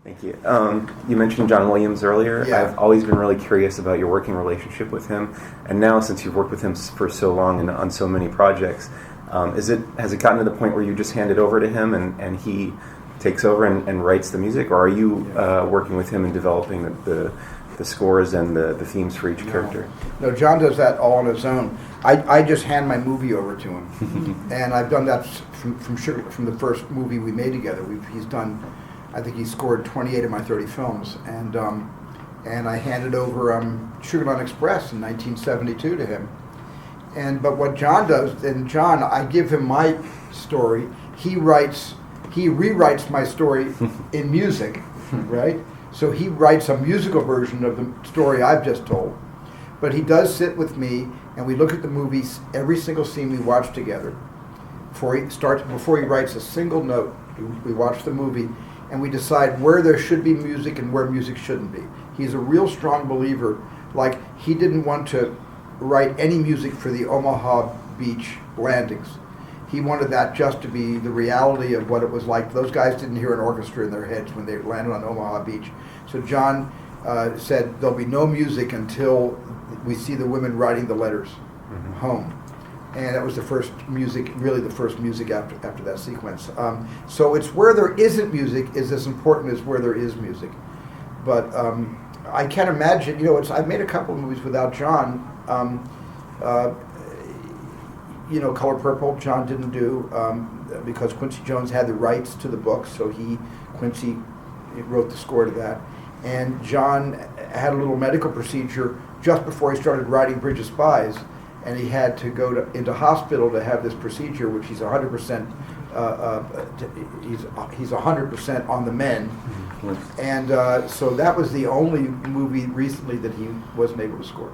Thank you. You mentioned John Williams earlier. Yeah. I've always been really curious about your working relationship with him, and now since you've worked with him for so long and on so many projects, has it gotten to the point where you just hand it over to him and he takes over and writes the music, or are you working with him in developing the scores and the themes for each character? No, John does that all on his own. I just hand my movie over to him, and I've done that from the first movie we made together. He's done, I think he scored 28 of my 30 films, and I handed over Sugarland Express in 1972 to him. But what John does, and John, I give him my story. He rewrites my story in music, right? So he writes a musical version of the story I've just told. But he does sit with me, and we look at the movies, every single scene we watch together. Before he writes a single note, we watch the movie, and we decide where there should be music and where music shouldn't be. He's a real strong believer. Like, he didn't want to write any music for the Omaha Beach landings. He wanted that just to be the reality of what it was like. Those guys didn't hear an orchestra in their heads when they landed on Omaha Beach. So John said there'll be no music until we see the women writing the letters home. And that was the first music, really the first music after that sequence. So it's where there isn't music is as important as where there is music. But I can't imagine, I've made a couple of movies without John. Color Purple, John didn't do because Quincy Jones had the rights to the book, so Quincy wrote the score to that. And John had a little medical procedure just before he started writing Bridge of Spies, and he had to go into hospital to have this procedure, which he's 100%. He's 100% on the mend, and so that was the only movie recently that he wasn't able to score.